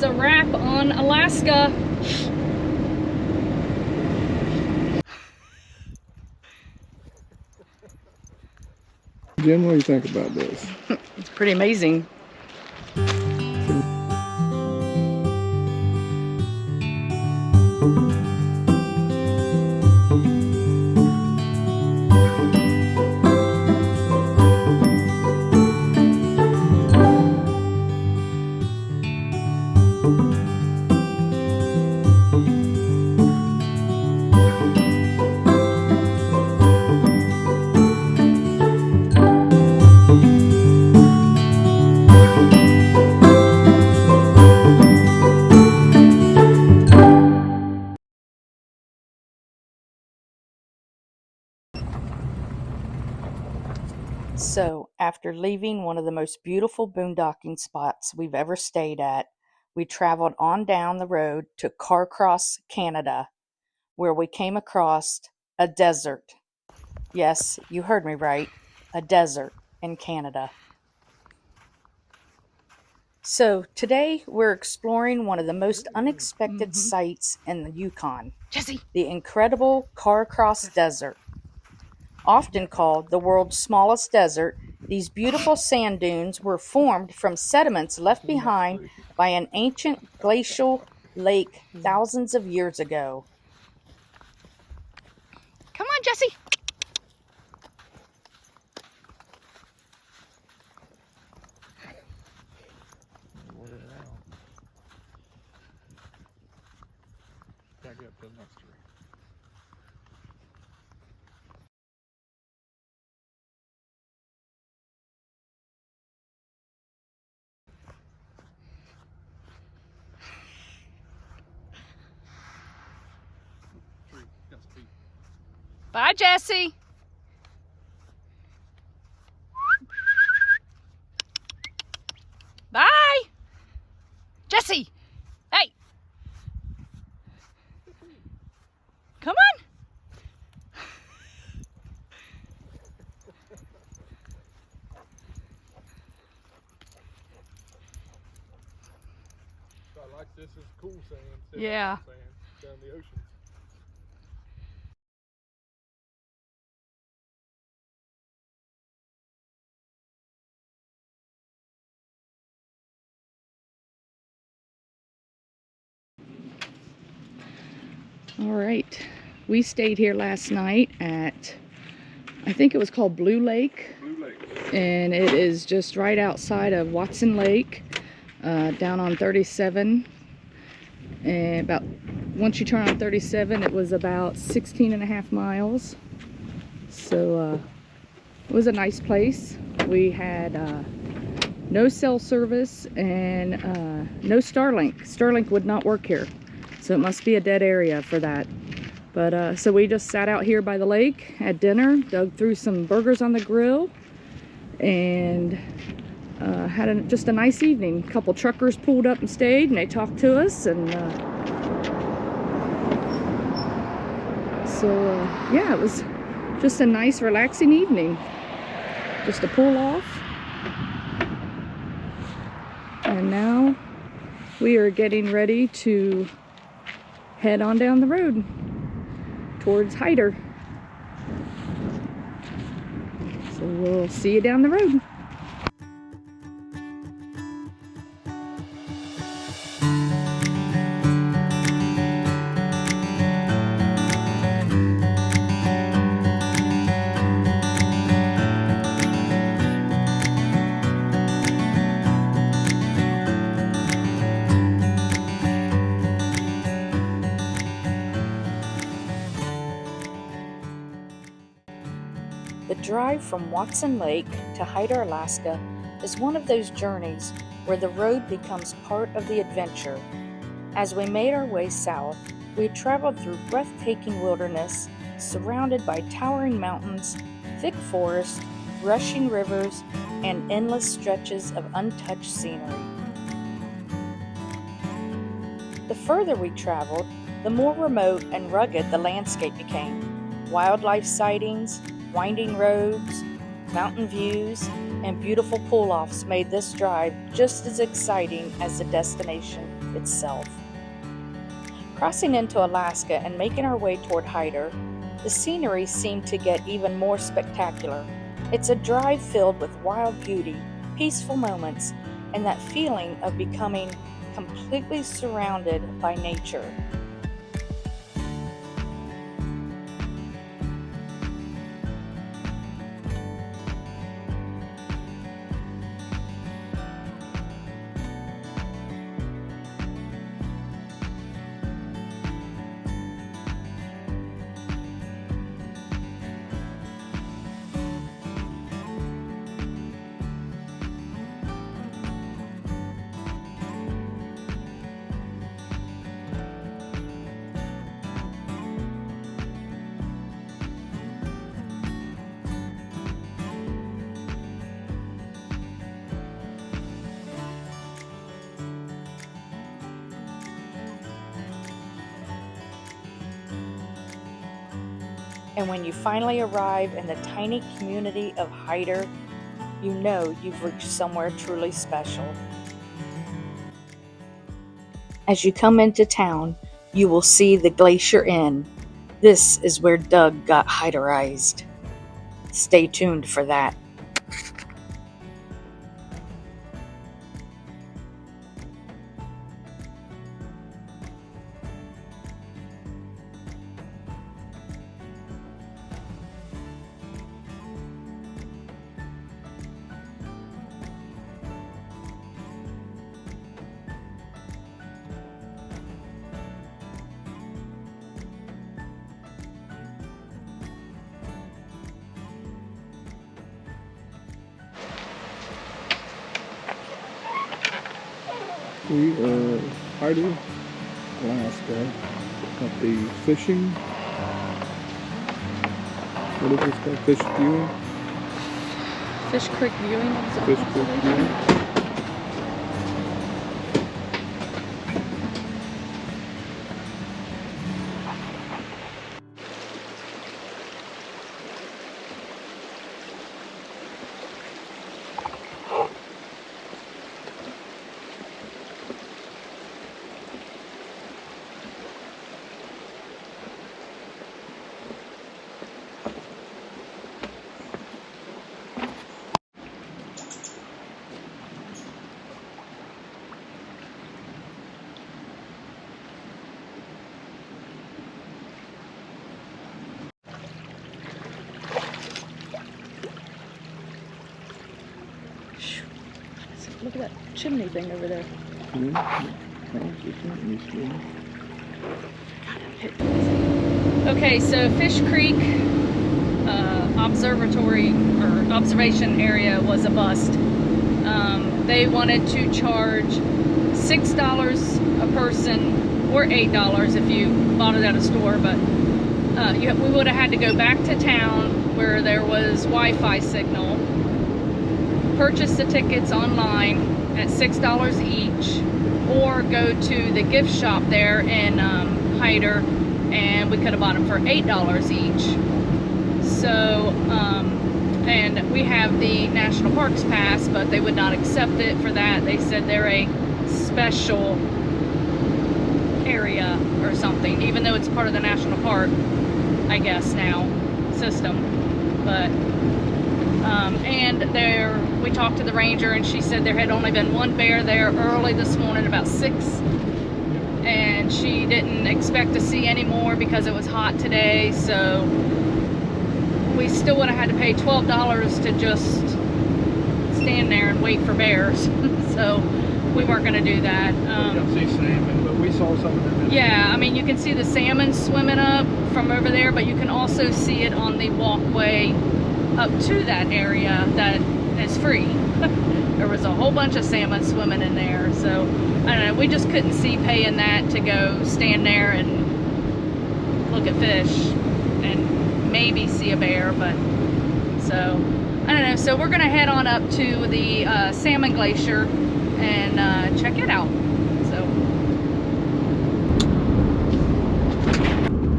a wrap on Alaska. Jen, what do you think about this? It's pretty amazing. So, after leaving one of the most beautiful boondocking spots we've ever stayed at, we traveled on down the road to Carcross, Canada, where we came across a desert. Yes, you heard me right, a desert in Canada. So, today we're exploring one of the most unexpected sights in the Yukon, the incredible Carcross Desert. Often called the world's smallest desert, these beautiful sand dunes were formed from sediments left behind by an ancient glacial lake thousands of years ago. Come on, Jesse. Back up to the next tree. Bye, Jesse. Bye. Jesse. Hey. Come on. I like this is cool sand. Yeah. Sand down the ocean. All right. We stayed here last night at, I think it was called Blue Lake. Blue Lake. And it is just right outside of Watson Lake, down on 37. And about, once you turn on 37, it was about 16.5 miles. So it was a nice place. We had no cell service and no Starlink. Starlink would not work here, so it must be a dead area for that. But so we just sat out here by the lake, had dinner, dug through some burgers on the grill, and had just a nice evening. A couple truckers pulled up and stayed, and they talked to us, and yeah, it was just a nice relaxing evening, just to pull off. And now we are getting ready to head on down the road towards Hyder. So we'll see you down the road. The drive from Watson Lake to Hyder, Alaska is one of those journeys where the road becomes part of the adventure. As we made our way south, we traveled through breathtaking wilderness, surrounded by towering mountains, thick forests, rushing rivers, and endless stretches of untouched scenery. The further we traveled, the more remote and rugged the landscape became. Wildlife sightings, winding roads, mountain views, and beautiful pull-offs made this drive just as exciting as the destination. itself. Crossing into Alaska and making our way toward Hyder, the scenery seemed to get even more spectacular. It's a drive filled with wild beauty, peaceful moments, and that feeling of becoming completely surrounded by nature. And when you finally arrive in the tiny community of Hyder, you know you've reached somewhere truly special. As you come into town, you will see the Glacier Inn. This is where Doug got Hyderized. Stay tuned for that. We are Hyder, Alaska, at the fishing. What is this called? Fish viewing? Fish Creek Viewing. Fish Creek Viewing. Look at that chimney thing over there. Okay, so Fish Creek observatory or observation area was a bust. They wanted to charge $6 a person or $8 if you bought it at a store, but we would have had to go back to town where there was Wi-Fi signal, purchase the tickets online at $6 each, or go to the gift shop there in Hyder, and we could have bought them for $8 each. So, and we have the National Parks Pass, but they would not accept it for that. They said they're a special area or something, even though it's part of the National Park, I guess now, system. But and there, we talked to the ranger, and she said there had only been one bear there early this morning, about 6, and she didn't expect to see any more because it was hot today. So we still would have had to pay $12 to just stand there and wait for bears. So we weren't going to do that. We don't see salmon, but we saw some of them. Yeah, I mean, you can see the salmon swimming up from over there, but you can also see it on the walkway up to that area that is free. There was a whole bunch of salmon swimming in there, so I don't know, we just couldn't see paying that to go stand there and look at fish and maybe see a bear. But so I don't know, so we're gonna head on up to the Salmon Glacier and check it out. So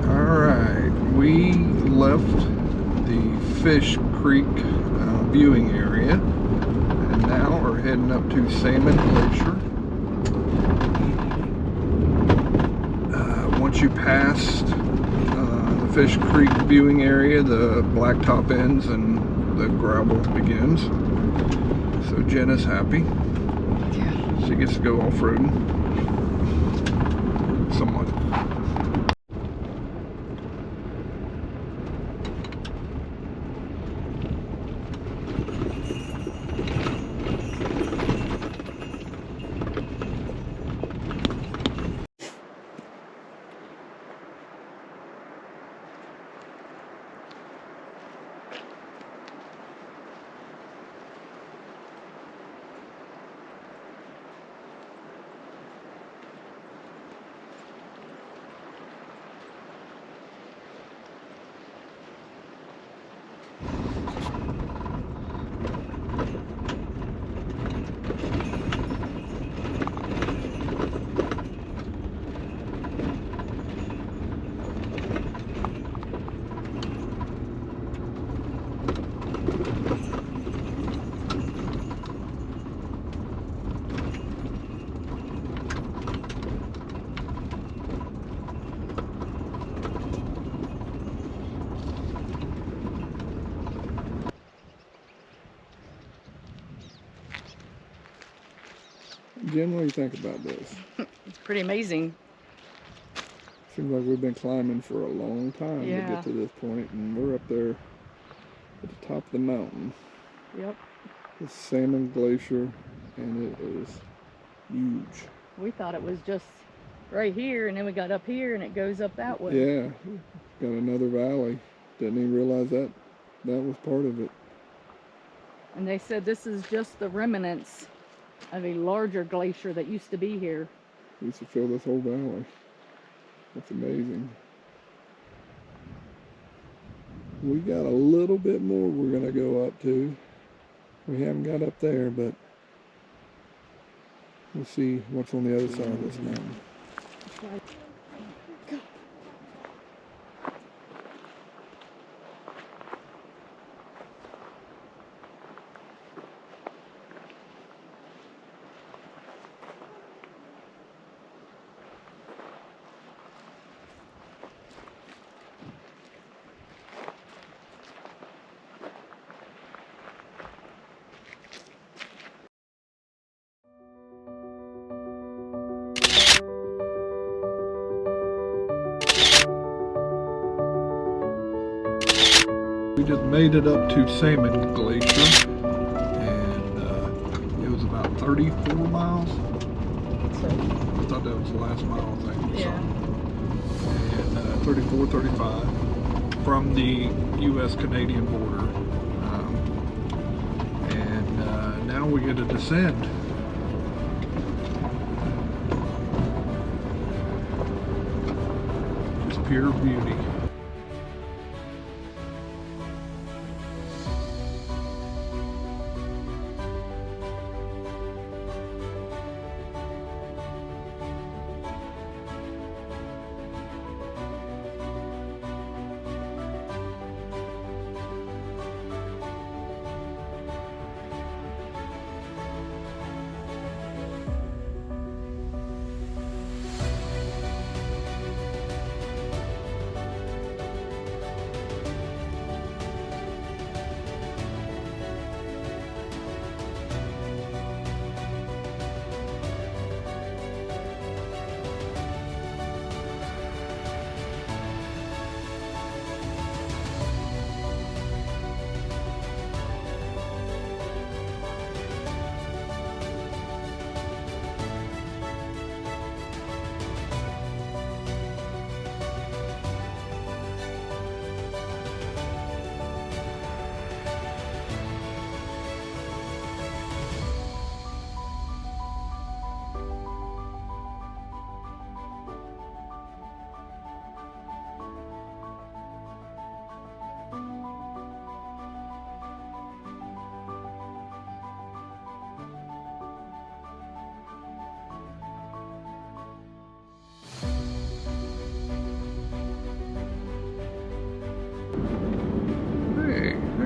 all right, we left the Fish Creek viewing area, and now we're heading up to Salmon Glacier. once you pass the Fish Creek viewing area, the blacktop ends and the gravel begins. So Jen is happy. Yeah. She gets to go off-roading. Somewhat. Jen, what do you think about this? It's pretty amazing. Seems like we've been climbing for a long time to get to this point, and we're up there at the top of the mountain. Yep. The Salmon Glacier, and it is huge. We thought it was just right here, and then we got up here, and it goes up that way. Yeah, got another valley. Didn't even realize that was part of it. And they said this is just the remnants of a larger glacier that used to be here. We used to fill this whole valley. That's amazing. We got a little bit more we're going to go up to. We haven't got up there, but we'll see what's on the other side of this mountain. Go. We just made it up to Salmon Glacier, and it was about 34 miles. So, I thought that was the last mile thing we yeah. saw. And 34, 35 from the U.S.-Canadian border. And now we get to descend. Just pure beauty.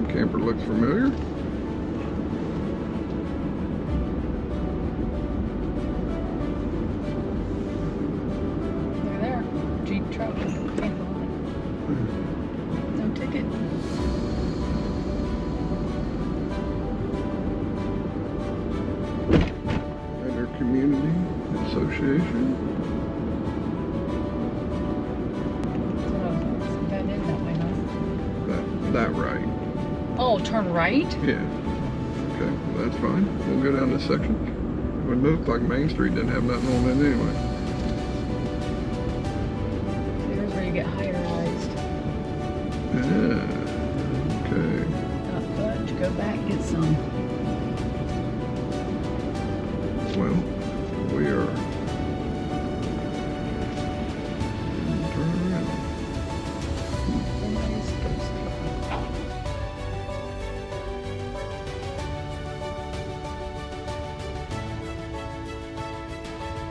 Camper looks familiar. They're there. Jeep Glacier. That in that way, huh? That right. Oh, turn right? Yeah. Okay, well, that's fine. We'll go down this section. It would look like Main Street didn't have nothing on it anyway. Here's where you get Hyderized. Yeah. Okay. Fudge, go back, get some. Well, we are. Turn around.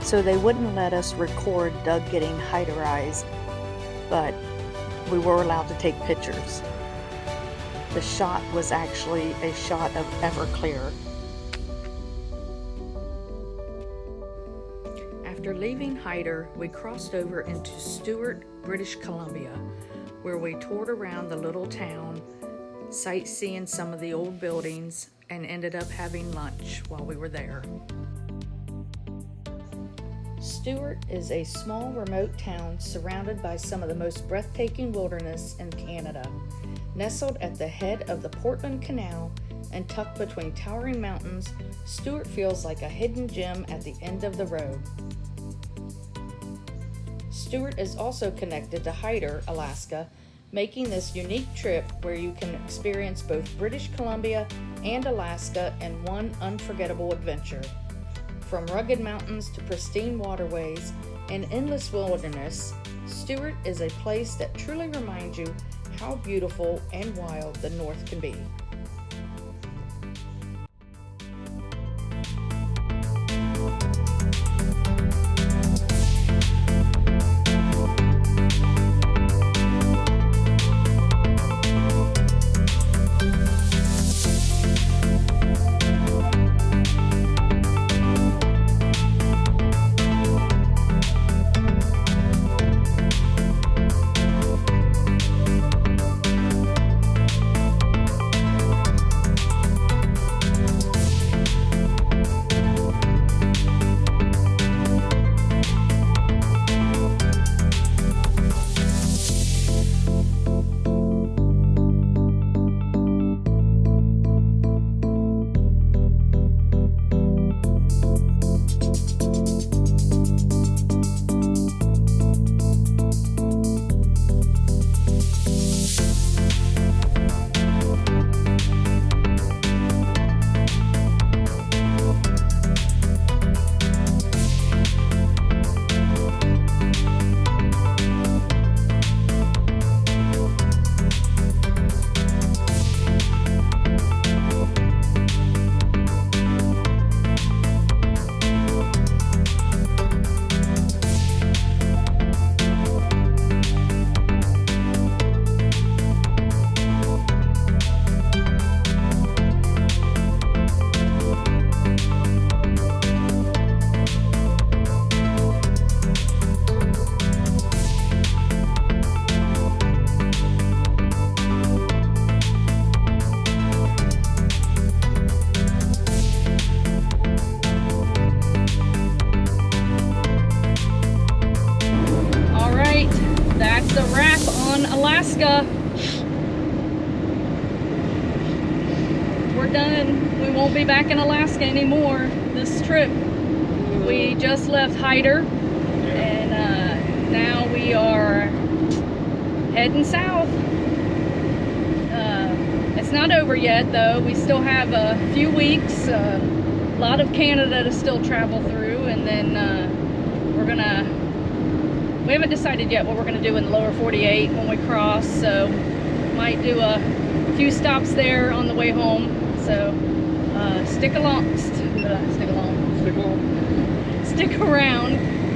So they wouldn't let us record Doug getting Hyderized, but we were allowed to take pictures. The shot was actually a shot of Everclear. After leaving Hyder, we crossed over into Stewart, British Columbia, where we toured around the little town, sightseeing some of the old buildings, and ended up having lunch while we were there. Stewart is a small, remote town surrounded by some of the most breathtaking wilderness in Canada. Nestled at the head of the Portland Canal and tucked between towering mountains, Stewart feels like a hidden gem at the end of the road. Stewart is also connected to Hyder, Alaska, making this unique trip where you can experience both British Columbia and Alaska in one unforgettable adventure. From rugged mountains to pristine waterways and endless wilderness, Stewart is a place that truly reminds you how beautiful and wild the North can be. Alaska. We're done. We won't be back in Alaska anymore this trip. We just left Hyder, and now we are heading south. It's not over yet though. We still have a few weeks, a lot of Canada to still travel through, and then we haven't decided yet what we're gonna do in the lower 48 when we cross, so might do a few stops there on the way home. So stick around,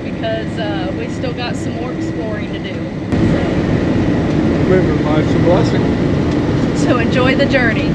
because we still got some more exploring to do. Maybe life's a blessing. So enjoy the journey.